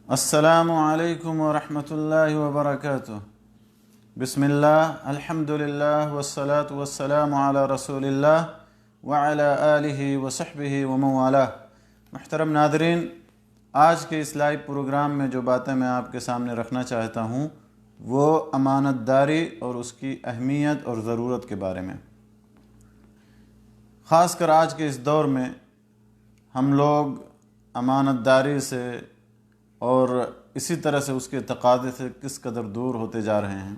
السلام علیکم ورحمۃ اللہ وبرکاتہ۔ بسم اللہ، الحمدللہ والصلاة والسلام علی رسول اللہ وعلی آلہ وصحبہ ومن والاه۔ محترم ناظرین، آج کے اس لائیو پروگرام میں جو باتیں میں آپ کے سامنے رکھنا چاہتا ہوں وہ امانت داری اور اس کی اہمیت اور ضرورت کے بارے میں۔ خاص کر آج کے اس دور میں ہم لوگ امانت داری سے اور اسی طرح سے اس کے تقاضے سے کس قدر دور ہوتے جا رہے ہیں۔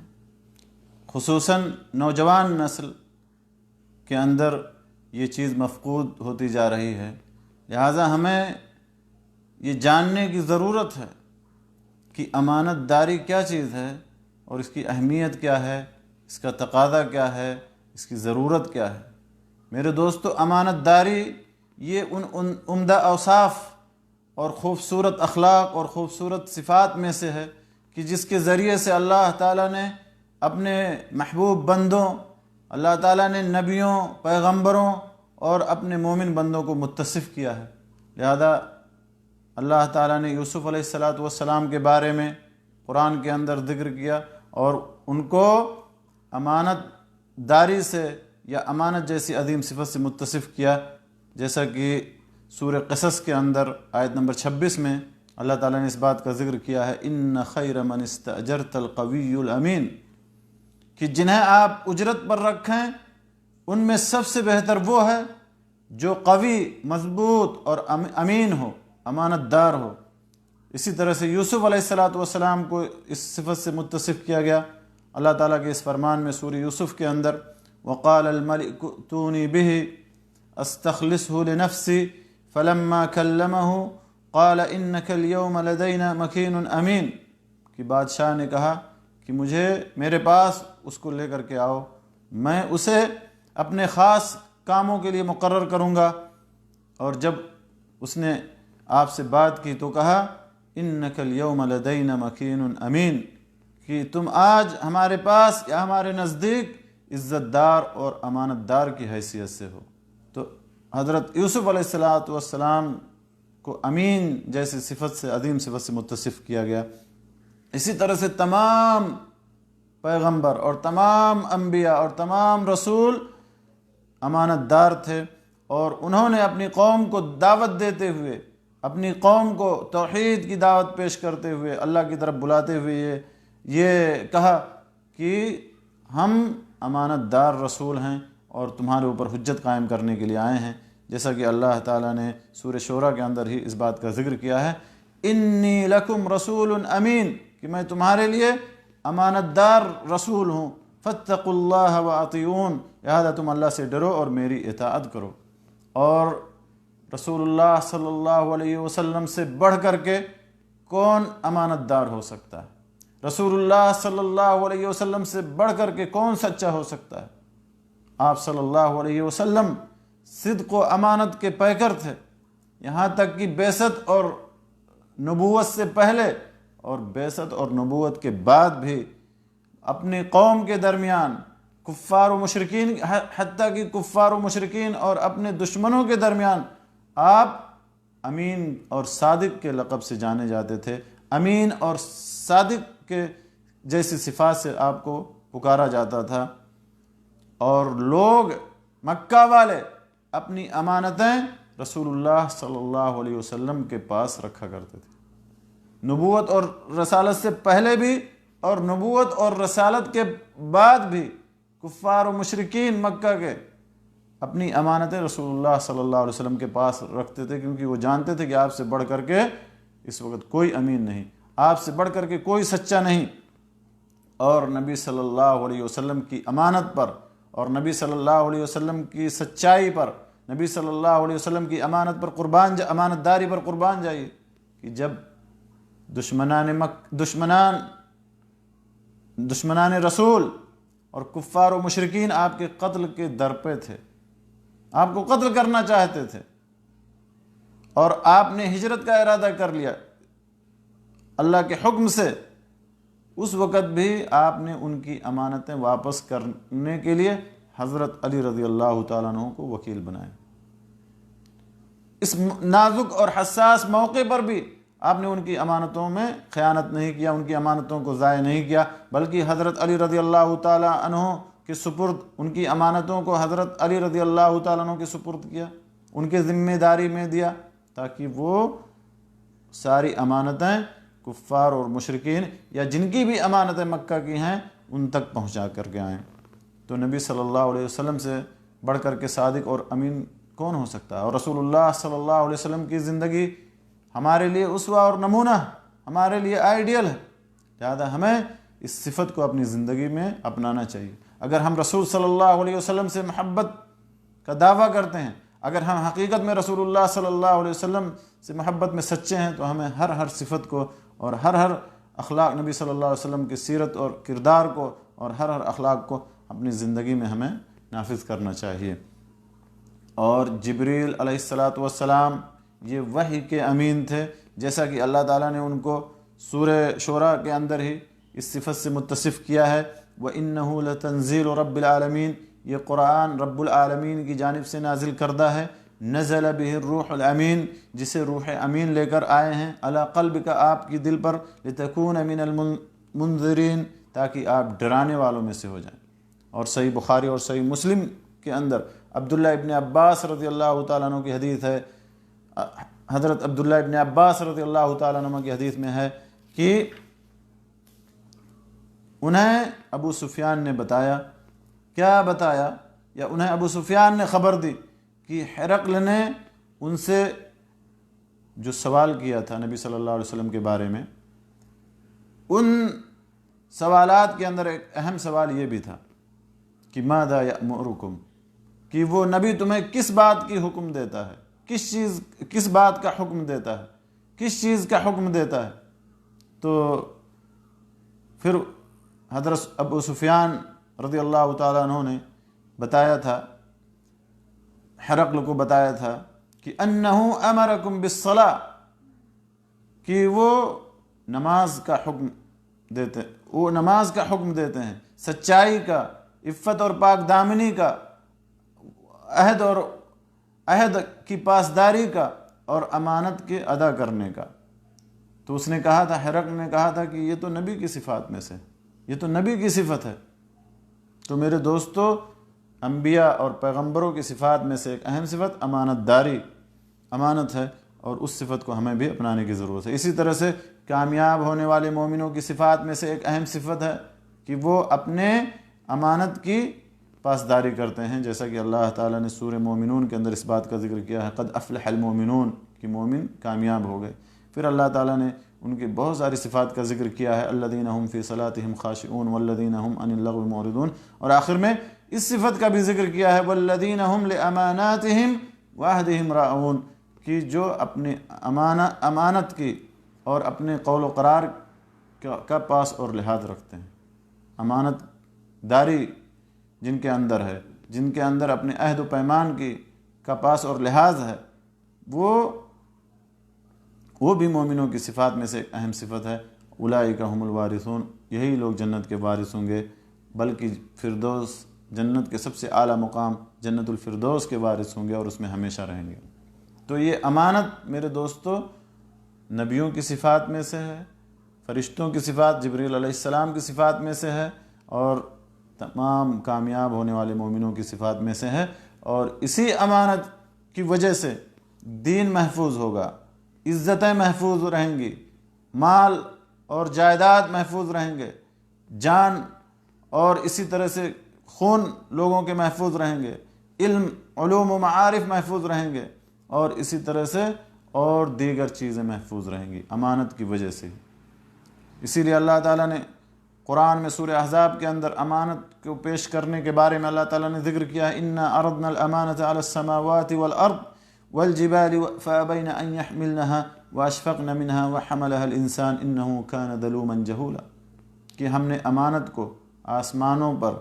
خصوصاً نوجوان نسل کے اندر یہ چیز مفقود ہوتی جا رہی ہے، لہٰذا ہمیں یہ جاننے کی ضرورت ہے کہ امانت داری کیا چیز ہے اور اس کی اہمیت کیا ہے، اس کا تقاضا کیا ہے، اس کی ضرورت کیا ہے۔ میرے دوستو، امانت داری یہ ان عمدہ اوصاف اور خوبصورت اخلاق اور خوبصورت صفات میں سے ہے کہ جس کے ذریعے سے اللہ تعالیٰ نے اپنے محبوب بندوں، اللہ تعالیٰ نے نبیوں، پیغمبروں اور اپنے مومن بندوں کو متصف کیا ہے۔ لہذا اللہ تعالیٰ نے یوسف علیہ السلام کے بارے میں قرآن کے اندر ذکر کیا اور ان کو امانت داری سے یا امانت جیسی عظیم صفت سے متصف کیا، جیسا کہ سورہ قصص کے اندر آیت نمبر 26 میں اللہ تعالیٰ نے اس بات کا ذکر کیا ہے، ان خیر من استاجرت القوی الامین، کہ جنہیں آپ اجرت پر رکھیں ان میں سب سے بہتر وہ ہے جو قوی، مضبوط اور امین ہو، امانت دار ہو۔ اسی طرح سے یوسف علیہ السلام کو اس صفت سے متصف کیا گیا اللہ تعالیٰ کے اس فرمان میں سورہ یوسف کے اندر، وقال الملک ائتونی بہ استخلصہ لنفسی فلما کلمہ قال انک اليوم لدینا مکین امین، کہ بادشاہ نے کہا کہ میرے پاس اس کو لے کر کے آؤ، میں اسے اپنے خاص کاموں کے لیے مقرر کروں گا۔ اور جب اس نے آپ سے بات کی تو کہا انک اليوم لدینا مکین امین، کہ تم آج ہمارے پاس یا ہمارے نزدیک عزت دار اور امانت دار کی حیثیت سے ہو۔ تو حضرت یوسف علیہ السلام کو امین جیسی صفت سے، عظیم صفت سے متصف کیا گیا۔ اسی طرح سے تمام پیغمبر اور تمام انبیاء اور تمام رسول امانت دار تھے، اور انہوں نے اپنی قوم کو دعوت دیتے ہوئے، اپنی قوم کو توحید کی دعوت پیش کرتے ہوئے، اللہ کی طرف بلاتے ہوئے یہ کہا کہ ہم امانت دار رسول ہیں اور تمہارے اوپر حجت قائم کرنے کے لیے آئے ہیں، جیسا کہ اللہ تعالیٰ نے سورہ شورى کے اندر ہی اس بات کا ذکر کیا ہے، انی لکم رسول امین، کہ میں تمہارے لیے امانت دار رسول ہوں، فاتقوا اللہ واطیعون، لہذا تم اللہ سے ڈرو اور میری اطاعت کرو۔ اور رسول اللہ صلی اللہ علیہ وسلم سے بڑھ کر کے کون امانت دار ہو سکتا ہے؟ رسول اللہ صلی اللہ علیہ وسلم سے بڑھ کر کے کون سچا ہو سکتا ہے؟ آپ صلی اللہ علیہ وسلم صدق و امانت کے پیکر تھے، یہاں تک کہ بعثت اور نبوت سے پہلے اور بعثت اور نبوت کے بعد بھی اپنی قوم کے درمیان کفار و مشرکین، حتیٰ کہ کفار و مشرکین اور اپنے دشمنوں کے درمیان آپ امین اور صادق کے لقب سے جانے جاتے تھے، امین اور صادق کے جیسی صفات سے آپ کو پکارا جاتا تھا، اور لوگ مکہ والے اپنی امانتیں رسول اللہ صلی اللہ علیہ وسلم کے پاس رکھا کرتے تھے، نبوت اور رسالت سے پہلے بھی اور نبوت اور رسالت کے بعد بھی کفار و مشرکین مکہ کے اپنی امانتیں رسول اللہ صلی اللہ علیہ وسلم کے پاس رکھتے تھے، کیونکہ وہ جانتے تھے کہ آپ سے بڑھ کر کے اس وقت کوئی امین نہیں، آپ سے بڑھ کر کے کوئی سچا نہیں۔ اور نبی صلی اللہ علیہ وسلم کی امانت پر اور نبی صلی اللہ علیہ وسلم کی سچائی پر، نبی صلی اللہ علیہ وسلم کی امانت پر امانت داری پر قربان جائیے کہ جب دشمنان رسول اور کفار و مشرکین آپ کے قتل کے در پہ تھے، آپ کو قتل کرنا چاہتے تھے، اور آپ نے ہجرت کا ارادہ کر لیا اللہ کے حکم سے، اس وقت بھی آپ نے ان کی امانتیں واپس کرنے کے لیے حضرت علی رضی اللہ تعالیٰ عنہ کو وکیل بنائے۔ اس نازک اور حساس موقع پر بھی آپ نے ان کی امانتوں میں خیانت نہیں کیا، ان کی امانتوں کو ضائع نہیں کیا، بلکہ حضرت علی رضی اللہ تعالیٰ عنہ کے سپرد ان کی امانتوں کو حضرت علی رضی اللہ تعالیٰ عنہ کے سپرد کیا، ان کے ذمہ داری میں دیا، تاکہ وہ ساری امانتیں کفار اور مشرکین یا جن کی بھی امانتیں مکہ کی ہیں ان تک پہنچا کر کے آئیں۔ تو نبی صلی اللہ علیہ وسلم سے بڑھ کر کے صادق اور امین کون ہو سکتا ہے؟ اور رسول اللہ صلی اللہ علیہ وسلم کی زندگی ہمارے لیے اسوہ اور نمونہ، ہمارے لیے آئیڈیل ہے، لہذا ہمیں اس صفت کو اپنی زندگی میں اپنانا چاہیے۔ اگر ہم رسول صلی اللہ علیہ وسلم سے محبت کا دعویٰ کرتے ہیں، اگر ہم حقیقت میں رسول اللہ صلی اللہ علیہ وسلم سے محبت میں سچے ہیں، تو ہمیں ہر صفت کو اور ہر اخلاق نبی صلی اللہ علیہ وسلم کی سیرت اور کردار کو اور ہر اخلاق کو اپنی زندگی میں ہمیں نافذ کرنا چاہیے۔ اور جبریل علیہ السلام یہ وحی کے امین تھے، جیسا کہ اللہ تعالیٰ نے ان کو سورہ شورى کے اندر ہی اس صفت سے متصف کیا ہے، وَإِنَّهُ لَتَنزِيلُ رَبِّ الْعَالَمِينَ، یہ قرآن رب العالمین کی جانب سے نازل کردہ ہے، نزل بہ الروح الامین، جسے روح امین لے کر آئے ہیں، علی قلبک، آپ کی دل پر، لتکون من المنذرین، تاکہ آپ ڈرانے والوں میں سے ہو جائیں۔ اور صحیح بخاری اور صحیح مسلم کے اندر عبداللہ ابن عباس رضی اللہ تعالیٰ عنہ کی حدیث ہے، حضرت عبداللہ ابن عباس رضی اللہ تعالیٰ عنہ کی حدیث میں ہے کہ انہیں ابو سفیان نے بتایا، کیا بتایا، یا انہیں ابو سفیان نے خبر دی کہ ہرقل نے ان سے جو سوال کیا تھا نبی صلی اللہ علیہ وسلم کے بارے میں، ان سوالات کے اندر ایک اہم سوال یہ بھی تھا کہ ماذا یأمرکم، کہ وہ نبی تمہیں کس بات کی حکم دیتا ہے، کس بات کا حکم دیتا ہے، کس چیز کا حکم دیتا ہے۔ تو پھر حضرت ابو سفیان رضی اللہ تعالیٰ عنہ نے بتایا تھا، ہرقل کو بتایا تھا کہ انہو امرکم بالصلاۃ، کہ وہ نماز کا حکم دیتے ہیں، سچائی کا، عفت اور پاک دامنی کا، عہد کی پاسداری کا، اور امانت کے ادا کرنے کا۔ تو اس نے کہا تھا، ہرقل نے کہا تھا کہ یہ تو نبی کی صفات میں سے، یہ تو نبی کی صفت ہے۔ تو میرے دوستو، انبیاء اور پیغمبروں کی صفات میں سے ایک اہم صفت امانت داری، امانت ہے، اور اس صفت کو ہمیں بھی اپنانے کی ضرورت ہے۔ اسی طرح سے کامیاب ہونے والے مومنوں کی صفات میں سے ایک اہم صفت ہے کہ وہ اپنے امانت کی پاسداری کرتے ہیں، جیسا کہ اللہ تعالیٰ نے سورہ مومنون کے اندر اس بات کا ذکر کیا ہے، قد افلح المومنون، کہ مومن کامیاب ہو گئے۔ پھر اللہ تعالیٰ نے ان کی بہت ساری صفات کا ذکر کیا ہے، الذین هم فی صلاتهم خاشعون والذین هم عن اللغو معرضون، اور آخر میں اس صفت کا بھی ذکر کیا ہے، والذین هم لاماناتهم وعہدهم راعون، کہ جو اپنے امانت کی اور اپنے قول و قرار کا پاس اور لحاظ رکھتے ہیں۔ امانت داری جن کے اندر ہے، جن کے اندر اپنے عہد و پیمان کا پاس اور لحاظ ہے، وہ بھی مومنوں کی صفات میں سے ایک اہم صفت ہے۔ اولئک هم الوارثون، یہی لوگ جنت کے وارث ہوں گے، بلکہ فردوس، جنت کے سب سے اعلیٰ مقام جنت الفردوس کے وارث ہوں گے اور اس میں ہمیشہ رہیں گے۔ تو یہ امانت میرے دوستو نبیوں کی صفات میں سے ہے، فرشتوں کی صفات، جبریل علیہ السلام کی صفات میں سے ہے، اور تمام کامیاب ہونے والے مومنوں کی صفات میں سے ہے۔ اور اسی امانت کی وجہ سے دین محفوظ ہوگا، عزتیں محفوظ رہیں گی، مال اور جائیداد محفوظ رہیں گے، جان اور اسی طرح سے خون لوگوں کے محفوظ رہیں گے، علم، علوم و معارف محفوظ رہیں گے، اور اسی طرح سے اور دیگر چیزیں محفوظ رہیں گی امانت کی وجہ سے۔ اسی لیے اللہ تعالیٰ نے قرآن میں سورہ احزاب کے اندر امانت کو پیش کرنے کے بارے میں اللہ تعالیٰ نے ذکر کیا ہے، اِنَّا عَرَضْنَا الْأَمَانَةَ عَلَى السَّمَاوَاتِ وَالْأَرْضِ وَالْجِبَالِ فَأَبَيْنَ أَن يَحْمِلْنَهَا وَأَشْفَقْنَ مِنْهَا وَحَمَلَهَا الْإِنسَانُ إِنَّهُ كَانَ ظَلُومًا جَهُولًا، کہ ہم نے امانت کو آسمانوں پر،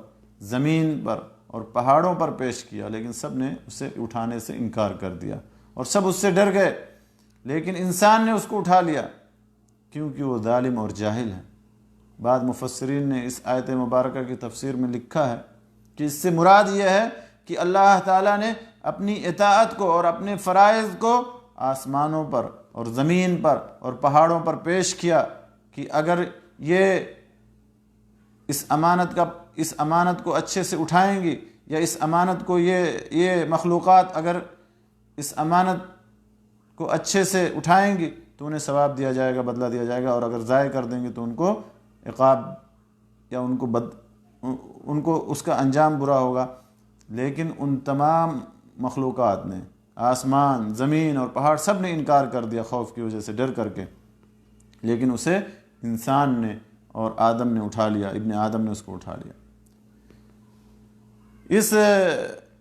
زمین پر اور پہاڑوں پر پیش کیا، لیکن سب نے اسے اٹھانے سے انکار کر دیا اور سب اس سے ڈر گئے، لیکن انسان نے اس کو اٹھا لیا کیونکہ وہ ظالم اور جاہل ہے۔ بعض مفسرین نے اس آیت مبارکہ کی تفسیر میں لکھا ہے کہ اس سے مراد یہ ہے کہ اللہ تعالیٰ نے اپنی اطاعت کو اور اپنے فرائض کو آسمانوں پر اور زمین پر اور پہاڑوں پر پیش کیا کہ اگر یہ اس امانت کو اچھے سے اٹھائیں گی، یا اس امانت کو یہ مخلوقات اگر اس امانت کو اچھے سے اٹھائیں گی تو انہیں ثواب دیا جائے گا، بدلہ دیا جائے گا، اور اگر ضائع کر دیں گے تو ان کو عقاب یا ان کو اس کا انجام برا ہوگا۔ لیکن ان تمام مخلوقات نے، آسمان، زمین اور پہاڑ، سب نے انکار کر دیا خوف کی وجہ سے، ڈر کر کے، لیکن اسے انسان نے اور آدم نے اٹھا لیا، ابن آدم نے اس کو اٹھا لیا۔ اس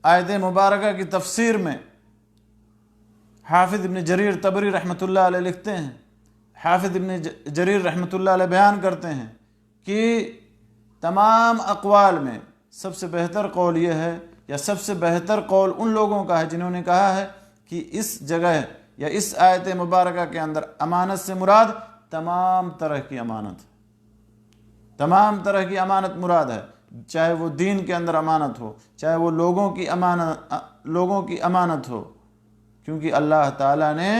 آیت مبارکہ کی تفسیر میں حافظ ابن جریر طبری رحمۃ اللہ علیہ لکھتے ہیں، حافظ ابن جریر رحمۃ اللہ علیہ بیان کرتے ہیں کہ تمام اقوال میں سب سے بہتر قول یہ ہے، یا سب سے بہتر قول ان لوگوں کا ہے جنہوں نے کہا ہے کہ اس جگہ یا اس آیت مبارکہ کے اندر امانت سے مراد تمام طرح کی امانت، تمام طرح کی امانت مراد ہے، چاہے وہ دین کے اندر امانت ہو، چاہے وہ لوگوں کی امانت ہو، کیونکہ اللہ تعالیٰ نے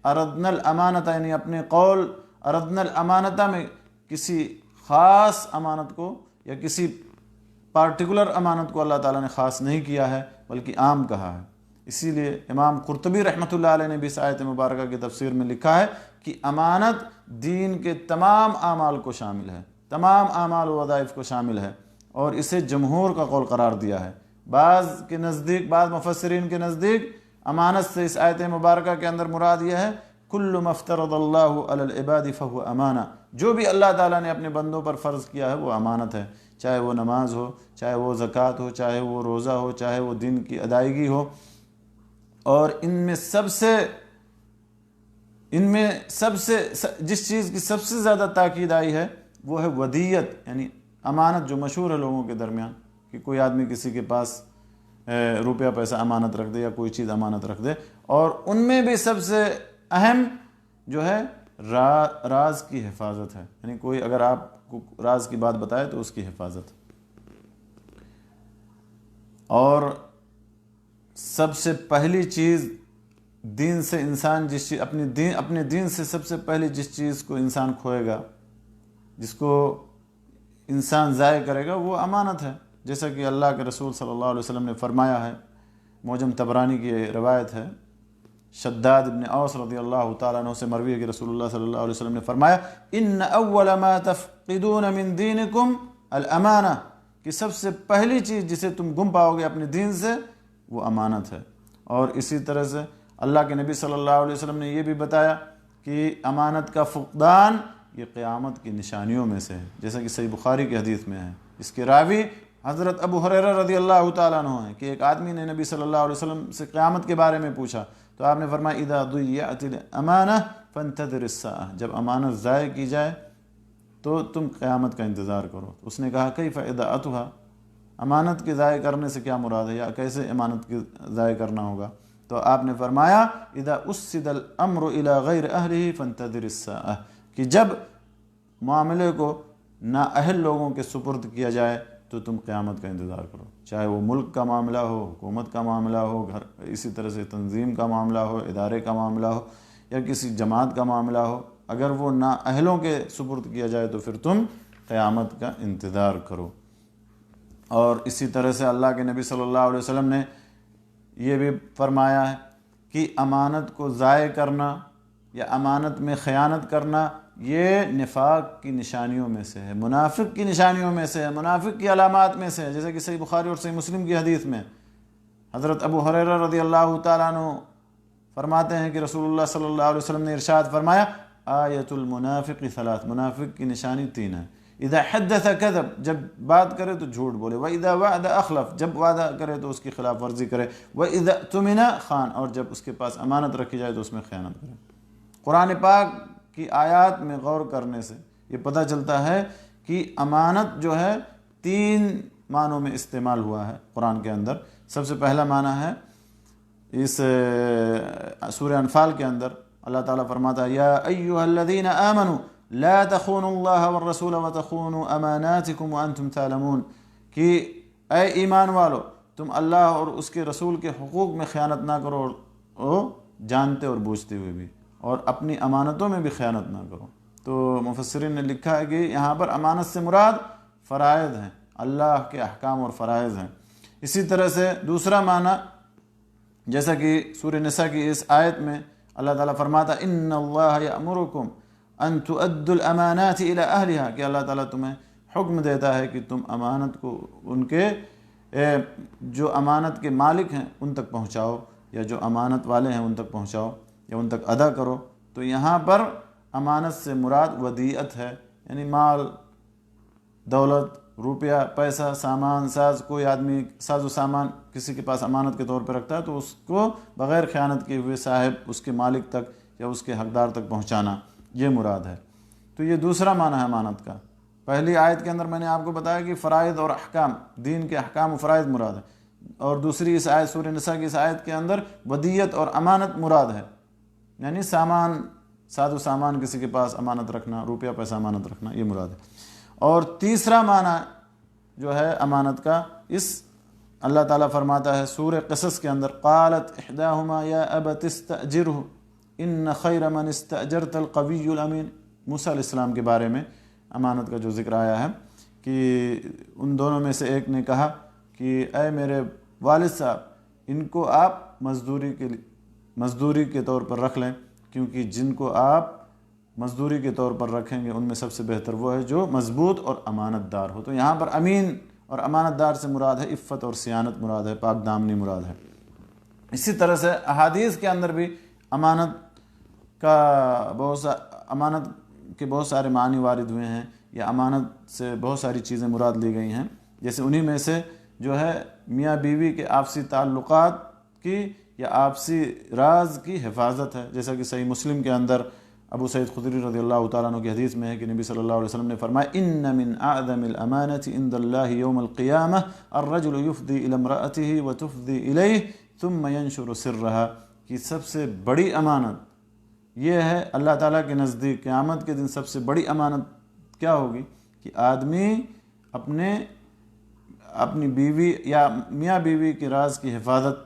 اردنا الامانت، یعنی اپنے قول اردنا الامانت میں کسی خاص امانت کو یا کسی پارٹیکولر امانت کو اللہ تعالیٰ نے خاص نہیں کیا ہے بلکہ عام کہا ہے۔ اسی لیے امام قرطبی رحمۃ اللہ علیہ نے بھی اس آیت مبارکہ کی تفسیر میں لکھا ہے کہ امانت دین کے تمام اعمال کو شامل ہے، تمام اعمال و وظائف کو شامل ہے، اور اسے جمہور کا قول قرار دیا ہے۔ بعض مفسرین کے نزدیک امانت سے اس آیت مبارکہ کے اندر مراد یہ ہے کل ما افترض اللہ علی العباد فہو امانہ، جو بھی اللہ تعالیٰ نے اپنے بندوں پر فرض کیا ہے وہ امانت ہے، چاہے وہ نماز ہو، چاہے وہ زکوٰۃ ہو، چاہے وہ روزہ ہو، چاہے وہ دین کی ادائیگی ہو۔ اور ان میں سب سے جس چیز کی سب سے زیادہ تاکید آئی ہے وہ ہے ودیت، یعنی امانت، جو مشہور ہے لوگوں کے درمیان کہ کوئی آدمی کسی کے پاس روپیہ پیسہ امانت رکھ دے یا کوئی چیز امانت رکھ دے، اور ان میں بھی سب سے اہم جو ہے راز کی حفاظت ہے، یعنی کوئی اگر آپ کو راز کی بات بتائے تو اس کی حفاظت۔ اور سب سے پہلی چیز دین سے انسان اپنے دین سے سب سے پہلی جس چیز کو انسان کھوئے گا، جس کو انسان ضائع کرے گا، وہ امانت ہے، جیسا کہ اللہ کے رسول صلی اللہ علیہ وسلم نے فرمایا ہے۔ معجم طبرانی کی روایت ہے، شداد ابن اوس رضی اللہ تعالیٰ عنہ سے مروی ہے کہ رسول اللہ صلی اللہ علیہ وسلم نے فرمایا ان اول ما تفقدون من دینکم الامانہ، کہ سب سے پہلی چیز جسے تم گم پاؤ گے اپنے دین سے وہ امانت ہے۔ اور اسی طرح سے اللہ کے نبی صلی اللہ علیہ وسلم نے یہ بھی بتایا کہ امانت کا فقدان یہ قیامت کی نشانیوں میں سے ہے، جیسا کہ صحیح بخاری کی حدیث میں ہے۔ اس کے راوی حضرت ابو ہریرہ رضی اللہ تعالیٰ عنہ ہیں کہ ایک آدمی نے نبی صلی اللہ علیہ وسلم سے قیامت کے بارے میں پوچھا تو آپ نے فرمایا اذا ضیعت الامانہ فانتظر الساعہ، جب امانت ضائع کی جائے تو تم قیامت کا انتظار کرو۔ اس نے کہا کیف اضاعتها، امانت کے ضائع کرنے سے کیا مراد ہے، یا کیسے امانت کے ضائع کرنا ہوگا؟ تو آپ نے فرمایا اذا اسد الامر الى غیر اہلہ فانتظر الساعہ، کہ جب معاملے کو نااہل لوگوں کے سپرد کیا جائے تو تم قیامت کا انتظار کرو، چاہے وہ ملک کا معاملہ ہو، حکومت کا معاملہ ہو، اسی طرح سے تنظیم کا معاملہ ہو، ادارے کا معاملہ ہو، یا کسی جماعت کا معاملہ ہو، اگر وہ نااہلوں کے سپرد کیا جائے تو پھر تم قیامت کا انتظار کرو۔ اور اسی طرح سے اللہ کے نبی صلی اللہ علیہ وسلم نے یہ بھی فرمایا ہے کہ امانت کو ضائع کرنا یا امانت میں خیانت کرنا یہ نفاق کی نشانیوں میں سے ہے، منافق کی نشانیوں میں سے ہے، منافق کی علامات میں سے ہے، جیسے کہ صحیح بخاری اور صحیح مسلم کی حدیث میں حضرت ابو ہریرہ رضی اللہ تعالیٰ عنہ فرماتے ہیں کہ رسول اللہ صلی اللہ علیہ وسلم نے ارشاد فرمایا آیت المنافق ثلاث، منافق کی نشانی 3 ہے، اذا حدث کذب، جب بات کرے تو جھوٹ بولے، واذا وعد اخلف، جب وعدہ کرے تو اس کی خلاف ورزی کرے، واذا اؤتمن خان، اور جب اس کے پاس امانت رکھی جائے تو اس میں خیانت کرے۔ قرآن پاک کی آیات میں غور کرنے سے یہ پتہ چلتا ہے کہ امانت جو ہے 3 معنوں میں استعمال ہوا ہے قرآن کے اندر۔ سب سے پہلا معنی ہے اس سورہ انفال کے اندر اللہ تعالیٰ فرماتا ہے یا ایھا الذین آمنوا لا تخونوا اللہ والرسول وتخونوا اماناتکم وانتم تعلمون، کہ اے ایمان والو تم اللہ اور اس کے رسول کے حقوق میں خیانت نہ کرو، اور جانتے اور بوجھتے ہوئے بھی، اور اپنی امانتوں میں بھی خیانت نہ کرو۔ تو مفسرین نے لکھا ہے کہ یہاں پر امانت سے مراد فرائض ہیں، اللہ کے احکام اور فرائض ہیں۔ اسی طرح سے دوسرا معنی جیسا کہ سورہ نساء کی اس آیت میں اللہ تعالیٰ فرماتا ان اللہ یأمرکم ان تؤدوا الامانات الی اہلہا، کہ اللہ تعالیٰ تمہیں حکم دیتا ہے کہ تم امانت کو ان کے جو امانت کے مالک ہیں ان تک پہنچاؤ، یا جو امانت والے ہیں ان تک پہنچاؤ یا ان تک ادا کرو۔ تو یہاں پر امانت سے مراد ودیعت ہے، یعنی مال، دولت، روپیہ، پیسہ، سامان، کوئی آدمی ساز و سامان کسی کے پاس امانت کے طور پہ رکھتا ہے تو اس کو بغیر خیانت کیے ہوئے صاحب اس کے مالک تک یا اس کے حقدار تک پہنچانا، یہ مراد ہے۔ تو یہ دوسرا معنی ہے امانت کا۔ پہلی آیت کے اندر میں نے آپ کو بتایا کہ فرائض اور احکام، دین کے احکام و فرائض مراد ہے، اور دوسری اس آیت سورہ نساء کی اس آیت کے اندر ودیعت اور امانت مراد ہے، یعنی سامان، ساز و سامان کسی کے پاس امانت رکھنا، روپیہ پیسہ امانت رکھنا، یہ مراد ہے۔ اور تیسرا معنی جو ہے امانت کا، اس اللہ تعالیٰ فرماتا ہے سورہ قصص کے اندر قالت احداہما یا ابت استأجرہ ان خیر من استأجرت القوی الامین، موسیٰ علیہ السلام کے بارے میں امانت کا جو ذکر آیا ہے کہ ان دونوں میں سے ایک نے کہا کہ اے میرے والد صاحب، ان کو آپ مزدوری کے طور پر رکھ لیں، کیونکہ جن کو آپ مزدوری کے طور پر رکھیں گے ان میں سب سے بہتر وہ ہے جو مضبوط اور امانت دار ہو۔ تو یہاں پر امین اور امانت دار سے مراد ہے عفت اور صیانت مراد ہے، پاک دامنی مراد ہے۔ اسی طرح سے احادیث کے اندر بھی امانت کے بہت سارے معنی وارد ہوئے ہیں، یا امانت سے بہت ساری چیزیں مراد لی گئی ہیں، جیسے انہی میں سے جو ہے میاں بیوی کے آپسی تعلقات کی یا آپسی راز کی حفاظت ہے، جیسا کہ صحیح مسلم کے اندر ابو سعید خدری رضی اللہ تعالیٰ عنہ کی حدیث میں ہے کہ نبی صلی اللہ علیہ وسلم نے فرمایا ان من اعظم الامانة عند اللہ یوم القیامہ الرجل یفضی الی امرأته وتفضی الیہ ثم ینشر سرها، کہ سب سے بڑی امانت یہ ہے اللہ تعالیٰ کے نزدیک قیامت کے دن سب سے بڑی امانت کیا ہوگی کہ آدمی اپنی بیوی یا میاں بیوی کے راز کی حفاظت،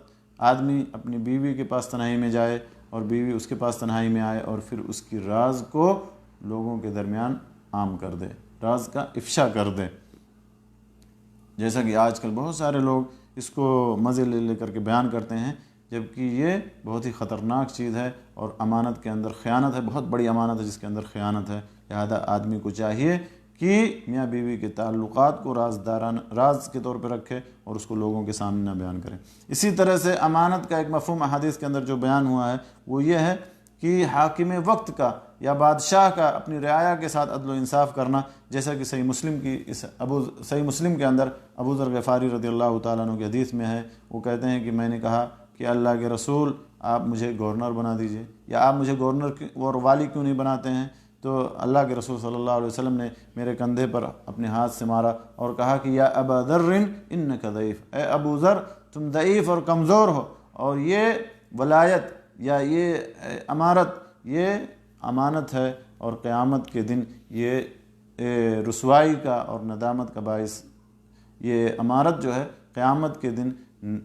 آدمی اپنی بیوی کے پاس تنہائی میں جائے اور بیوی اس کے پاس تنہائی میں آئے اور پھر اس کی راز کو لوگوں کے درمیان عام کر دے، راز کا افشا کر دے، جیسا کہ آج کل بہت سارے لوگ اس کو مزے لے کر کے بیان کرتے ہیں، جبکہ یہ بہت ہی خطرناک چیز ہے، اور امانت کے اندر خیانت ہے، بہت بڑی امانت ہے جس کے اندر خیانت ہے۔ لہذا آدمی کو چاہیے کہ میاں بیوی کے تعلقات کو راز کے طور پہ رکھے اور اس کو لوگوں کے سامنے نہ بیان کرے۔ اسی طرح سے امانت کا ایک مفہوم احادیث کے اندر جو بیان ہوا ہے وہ یہ ہے کہ حاکم وقت کا یا بادشاہ کا اپنی رعایا کے ساتھ عدل و انصاف کرنا، جیسا کہ صحیح مسلم کے اندر ابو ذر غفاری رضی اللہ تعالیٰ عنہ کی حدیث میں ہے، وہ کہتے ہیں کہ میں نے کہا کہ اللہ کے رسول آپ مجھے گورنر بنا دیجئے، یا آپ مجھے گورنر اور والی کیوں نہیں بناتے ہیں؟ تو اللہ کے رسول صلی اللہ علیہ وسلم نے میرے کندھے پر اپنے ہاتھ سے مارا اور کہا کہ یا ابا ذر انک ضعیف، اے ابو ذر تم ضعیف اور کمزور ہو، اور یہ ولایت یا یہ امارت یہ امانت ہے، اور قیامت کے دن یہ رسوائی کا اور ندامت کا باعث، یہ امارت جو ہے قیامت کے دن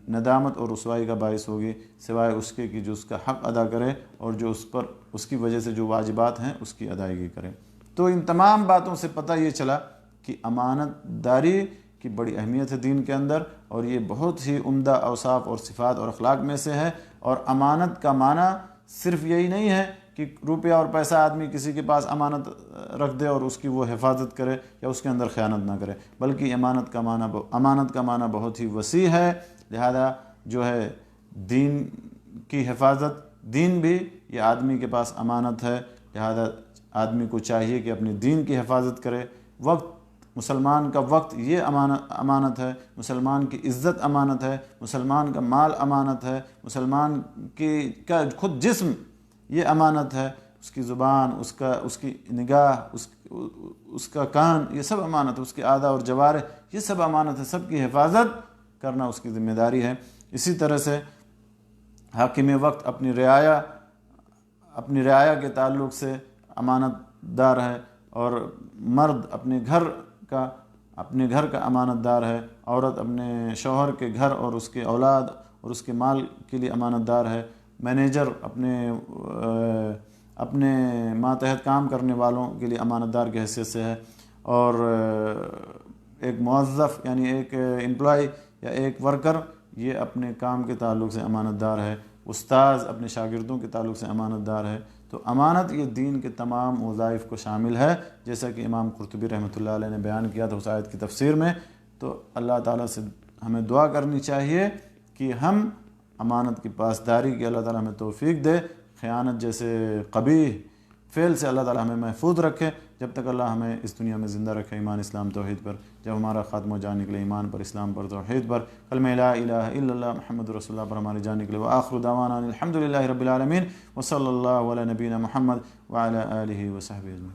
ندامت اور رسوائی کا باعث ہوگی، سوائے اس کے کہ جو اس کا حق ادا کرے اور جو اس پر اس کی وجہ سے جو واجبات ہیں اس کی ادائیگی کرے۔ تو ان تمام باتوں سے پتہ یہ چلا کہ امانت داری کی بڑی اہمیت ہے دین کے اندر، اور یہ بہت ہی عمدہ اوصاف اور صفات اور اخلاق میں سے ہے۔ اور امانت کا معنی صرف یہی نہیں ہے کہ روپیہ اور پیسہ آدمی کسی کے پاس امانت رکھ دے اور اس کی وہ حفاظت کرے یا اس کے اندر خیانت نہ کرے، بلکہ امانت کا معنی بہت ہی وسیع ہے۔ لہذا جو ہے دین کی حفاظت، دین بھی یہ آدمی کے پاس امانت ہے، لہذا آدمی کو چاہیے کہ اپنے دین کی حفاظت کرے۔ وقت، مسلمان کا وقت یہ امانت ہے، مسلمان کی عزت امانت ہے، مسلمان کا مال امانت ہے، مسلمان کا خود جسم یہ امانت ہے، اس کی زبان، اس کی نگاہ، اس کا کان، یہ سب امانت ہے، اس کے اعضاء اور جوارح یہ سب امانت ہے، سب کی حفاظت کرنا اس کی ذمہ داری ہے۔ اسی طرح سے حاکم وقت اپنی رعایا کے تعلق سے امانت دار ہے، اور مرد اپنے گھر کا امانت دار ہے، عورت اپنے شوہر کے گھر اور اس کے اولاد اور اس کے مال کے لیے امانت دار ہے، مینیجر اپنے اپنے ماتحت کام کرنے والوں کے لیے امانت دار کی حیثیت سے ہے، اور ایک موظف یعنی ایک امپلائی یا ایک ورکر یہ اپنے کام کے تعلق سے امانت دار ہے، استاذ اپنے شاگردوں کے تعلق سے امانت دار ہے۔ تو امانت یہ دین کے تمام وظائف کو شامل ہے، جیسا کہ امام قرطبی رحمۃ اللہ علیہ نے بیان کیا تھا اس آیت کی تفسیر میں۔ تو اللہ تعالیٰ سے ہمیں دعا کرنی چاہیے کہ ہم امانت کی پاسداری کی اللہ تعالیٰ ہمیں توفیق دے، خیانت جیسے قبیح فعل سے اللہ تعالیٰ ہمیں محفوظ رکھے، جب تک اللہ ہمیں اس دنیا میں زندہ رکھے ایمان اسلام توحید پر، جب ہمارا خاتم ہو جان نکلے ایمان پر، اسلام پر، توحید پر، کلمہ لا الہ الا اللہ محمد رسول اللہ پر ہمارے جان نکلے۔ وآخر دعوانا الحمد للہ رب العالمین، وصلی اللہ علی نبینا محمد وعلی آلہ وصحبہ اجمعین۔